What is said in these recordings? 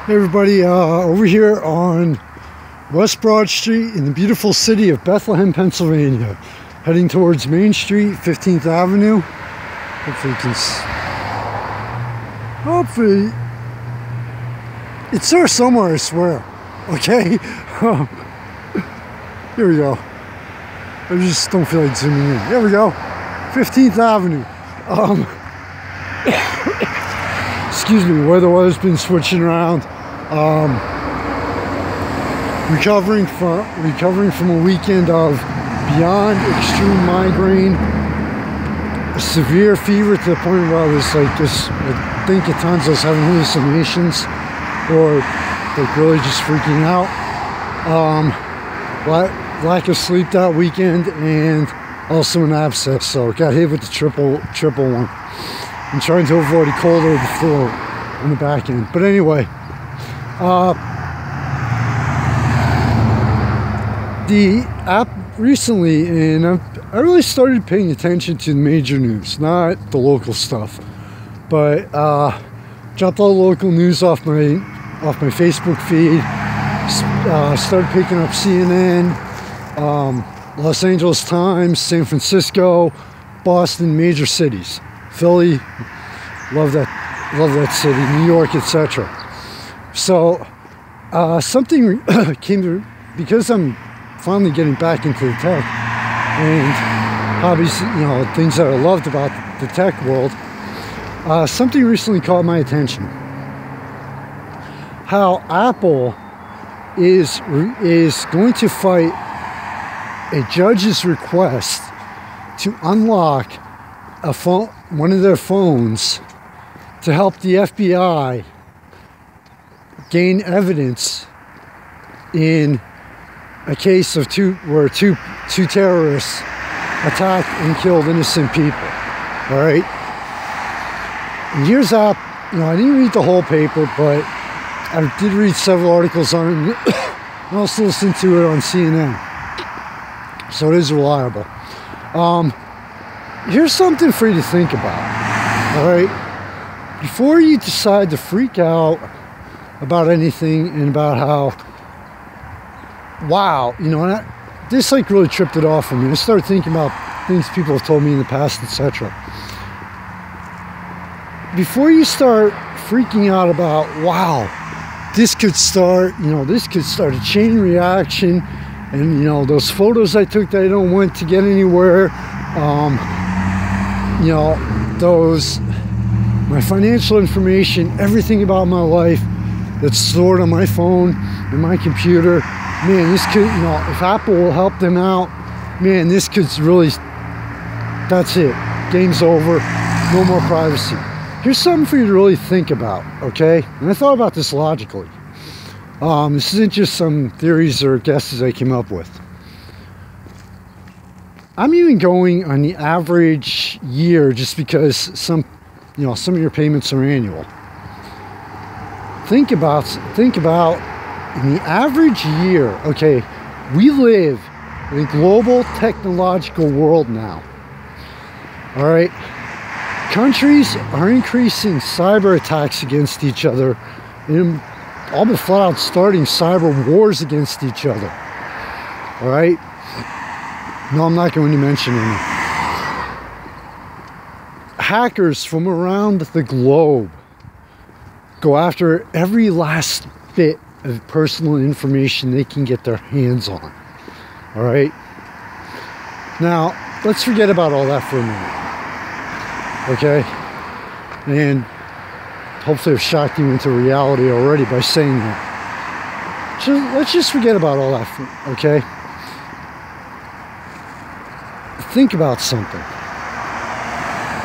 Hey everybody, over here on West Broad Street in the beautiful city of Bethlehem, Pennsylvania, heading towards Main Street, 15th Avenue. Hopefully you can hopefully it's there somewhere, I swear. Okay. Here we go. I just don't feel like zooming in. There we go. 15th Avenue. Excuse me, where the weather's been switching around. Recovering from a weekend of beyond extreme migraine, a severe fever to the point where I was like I think at times I was having hallucinations or like really just freaking out. Lack of sleep that weekend, and also an abscess, so got hit with the triple one. I'm trying to avoid a cold or the flu on the back end. But anyway, the app recently, and I really started paying attention to the major news, not the local stuff, but dropped all the local news off my Facebook feed. Started picking up CNN, Los Angeles Times, San Francisco, Boston, major cities. Philly, love that city, New York, etc. So something came to, because I'm finally getting back into the tech and hobbies, things that I loved about the tech world. Something recently caught my attention. How Apple is going to fight a judge's request to unlock one of their phones to help the FBI gain evidence in a case of where two terrorists attacked and killed innocent people. All right. And here's I didn't read the whole paper, but I did read several articles on it. I also listened to it on CNN, so it is reliable. Here's something for you to think about, all right? Before you decide to freak out about anything and about how, wow, this like really tripped it off for me. I started thinking about things people have told me in the past, etc. Before you start freaking out about, wow, this could start a chain reaction, and those photos I took that I don't want to get anywhere, my financial information, everything about my life that's stored on my phone and my computer, man, this could, if Apple will help them out, man, this could really, that's it, game's over, no more privacy. Here's something for you to really think about, okay? And I thought about this logically. This isn't just some theories or guesses I came up with. I'm even going on the average year just because some of your payments are annual. Think about in the average year, okay, we live in a global technological world now. All right. Countries are increasing cyber attacks against each other, and all but flat out starting cyber wars against each other. All right? No, I'm not going to mention any. Hackers from around the globe go after every last bit of personal information they can get their hands on. All right? Now, let's forget about all that for a minute. Okay? And hopefully I've shocked you into reality already by saying that. Let's just forget about all that, okay? Think about something.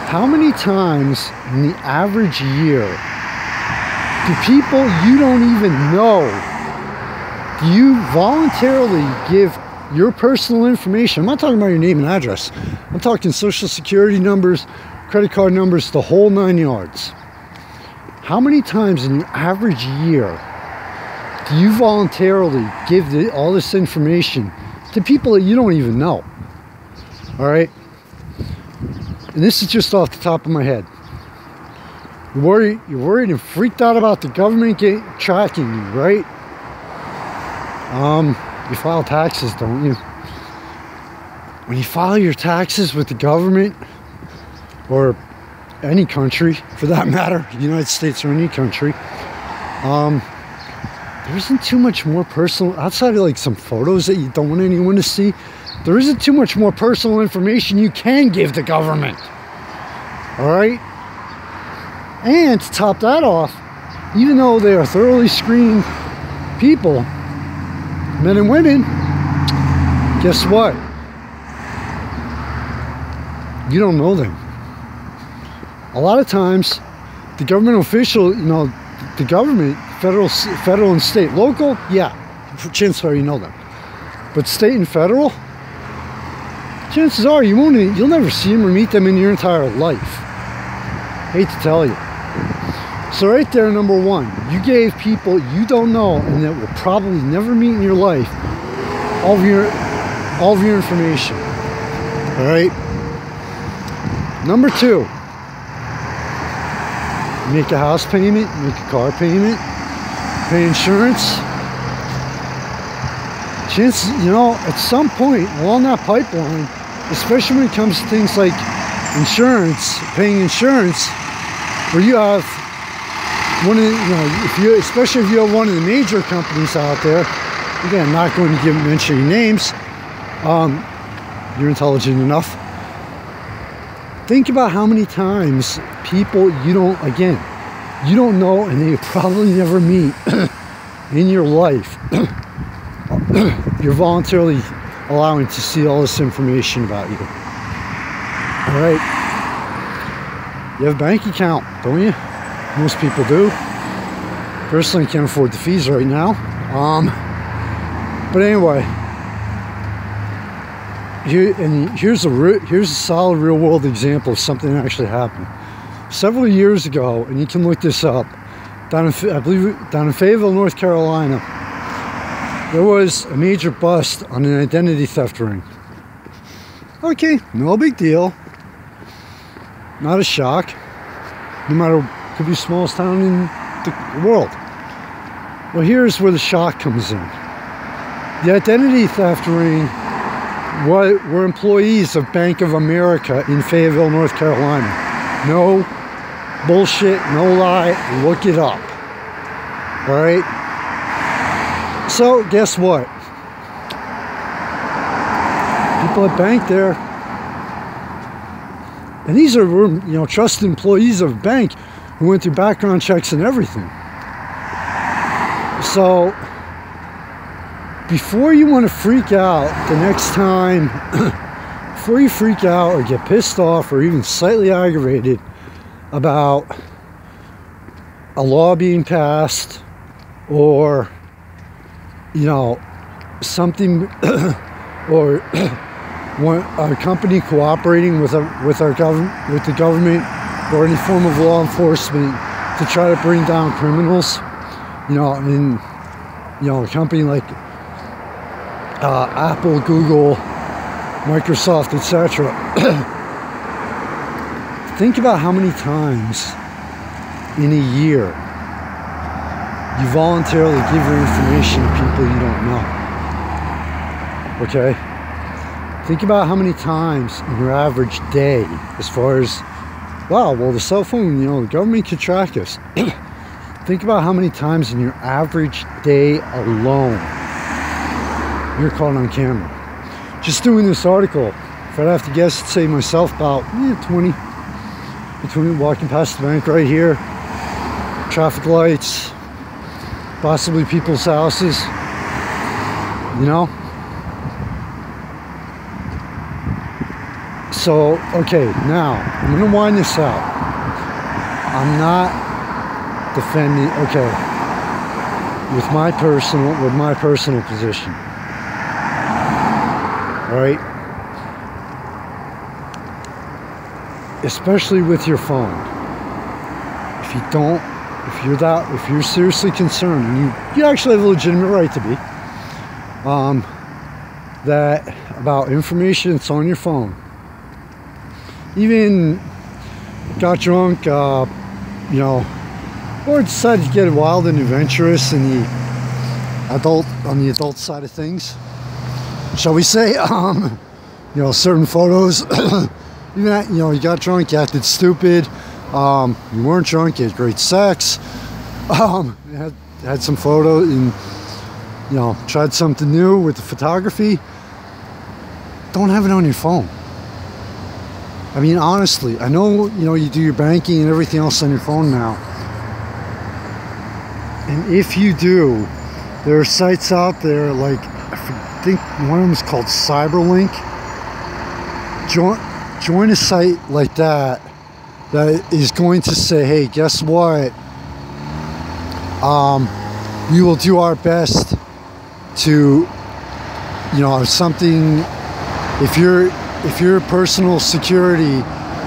How many times in the average year do people you don't even know, do you voluntarily give your personal information? I'm not talking about your name and address. I'm talking social security numbers, credit card numbers, the whole 9 yards. How many times in your average year do you voluntarily give all this information to people that you don't even know? All right? And this is just off the top of my head. You're worried and freaked out about the government tracking you, right? You file taxes, don't you? When you file your taxes with the government, or any country for that matter, the United States or any country, there isn't too much more personal, outside of like some photos that you don't want anyone to see, there isn't too much more personal information you can give the government. All right? And to top that off, even though they are thoroughly screened people, men and women, guess what? You don't know them. A lot of times, the government official, you know, the government, federal and state, local, yeah, chances are you know them. But state and federal, chances are you'll never see them or meet them in your entire life. Hate to tell you. So right there, number one, you gave people you don't know and that will probably never meet in your life all of your information. All right. Number two, make a house payment, make a car payment, pay insurance. Chances, you know, at some point along that pipeline, especially when it comes to things like insurance, paying insurance, where you have one of the, you know, especially if you have one of the major companies out there, again, I'm not going to mention any names, you're intelligent enough. Think about how many times people you don't know and they probably never meet in your life, you're voluntarily allowing to see all this information about you. All right. You have a bank account, don't you? Most people do. Personally, can't afford the fees right now. But anyway, here's a solid real-world example of something that actually happened several years ago, and you can look this up. I believe down in Fayetteville, North Carolina, there was a major bust on an identity theft ring. Okay, no big deal. Not a shock. No matter, could be the smallest town in the world. Well, here's where the shock comes in. The identity theft ring were employees of Bank of America in Fayetteville, North Carolina. No bullshit, no lie, look it up. All right? So, guess what? People at bank there, and these are, you know, trusted employees of a bank who went through background checks and everything. So, before you want to freak out the next time, before you freak out or get pissed off or even slightly aggravated about a law being passed or, you know, something or a company cooperating with the government or any form of law enforcement to try to bring down criminals, you know, in, you know, a company like Apple, Google, Microsoft, etc. Think about how many times in a year you voluntarily give your information to people you don't know. Okay? Think about how many times in your average day, as far as, wow, well, the cell phone, you know, the government can track us. Think about how many times in your average day alone you're caught on camera. Just doing this article, if I'd have to guess, I'd say myself about 20, between walking past the bank right here, traffic lights, possibly people's houses, you know? So, okay, now, I'm gonna wind this out. I'm not defending, okay, with my personal position. All right? Especially with your phone. If you're seriously concerned, and you actually have a legitimate right to be, that about information that's on your phone. Even got drunk, you know, or decided to get wild and adventurous in the adult side of things, shall we say. You know, certain photos, even that, you know, you got drunk, you acted stupid, you weren't drunk, you had great sex, you had some photos, and, you know, tried something new with the photography. Don't have it on your phone. I mean, honestly, I know, you know, you do your banking and everything else on your phone now. And if you do, there are sites out there like, I think one of them is called Cyberlink. Join a site like that is going to say, hey, guess what? We will do our best to, you know, if something, if your personal security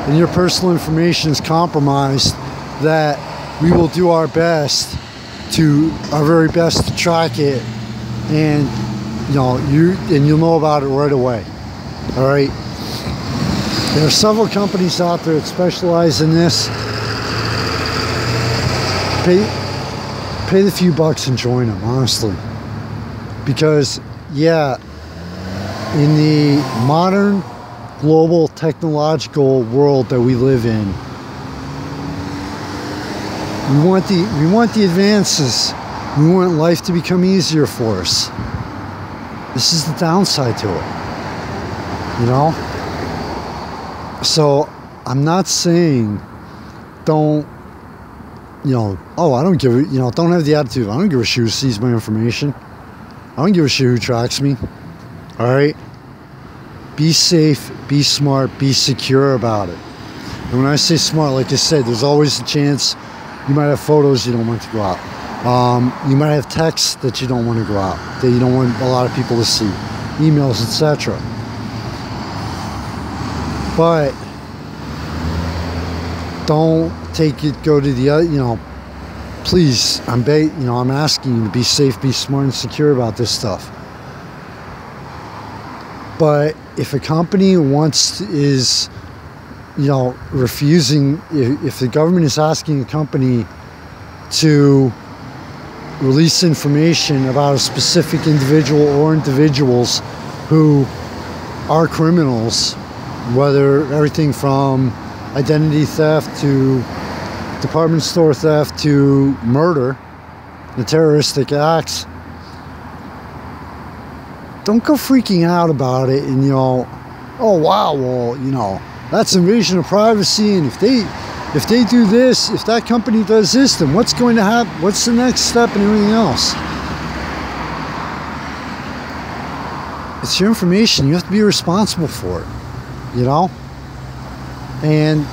and your personal information is compromised, that we will do our best, our very best to track it, and, you know, you'll know about it right away. All right. There are several companies out there that specialize in this. Pay the few bucks and join them, honestly. Because, yeah, in the modern global technological world that we live in, we want the advances. We want life to become easier for us. This is the downside to it, you know? So I'm not saying don't, you know, oh, I don't give a, you know, don't have the attitude, I don't give a shit who sees my information. I don't give a shit who tracks me. All right? Be safe, be smart, be secure about it. And when I say smart, like I said, there's always a chance you might have photos you don't want to go out. You might have texts that you don't want to go out, that you don't want a lot of people to see, emails, etc. But don't take it, go to the other, you know, please, I'm asking you to be safe, be smart and secure about this stuff. But if a company is, you know, refusing, if the government is asking a company to release information about a specific individual or individuals who are criminals, whether everything from identity theft to department store theft to murder, the terroristic acts, don't go freaking out about it and, you know, oh wow, well, you know, that's invasion of privacy, and if they do this, if that company does this, then what's going to happen? What's the next step and everything else? It's your information. You have to be responsible for it, you know? And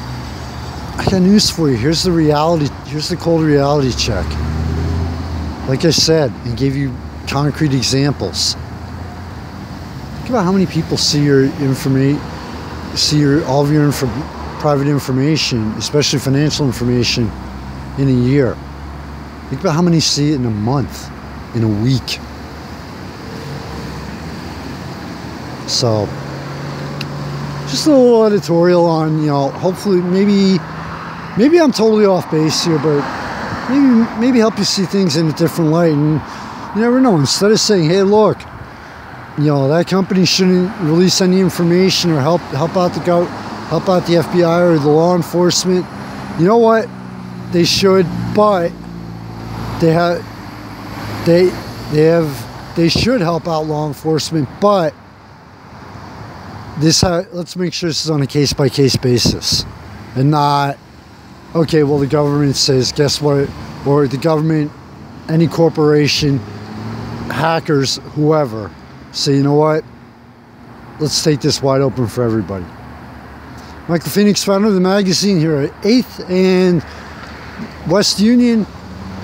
I got news for you. Here's the reality. Here's the cold reality check. Like I said, and gave you concrete examples. Think about how many people see your information, all of your private information, especially financial information, in a year. Think about how many see it in a month, in a week. So, just a little editorial on, you know, hopefully, maybe I'm totally off base here, but maybe help you see things in a different light. And you never know. Instead of saying, hey, look, you know, that company shouldn't release any information or help out the FBI or the law enforcement. You know what? They should, but they should help out law enforcement, but let's make sure this is on a case-by-case basis, and not, okay, well, the government says, guess what, or the government, any corporation, hackers, whoever, say, you know what, let's take this wide open for everybody. Michael Phoenix, founder of the magazine, here at 8th and West Union,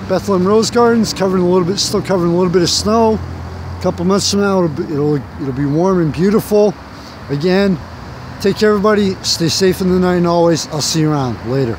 Bethlehem Rose Gardens, still covering a little bit of snow. A couple months from now, it'll be warm and beautiful. Again, take care, everybody. Stay safe in the night, and always, I'll see you around. Later.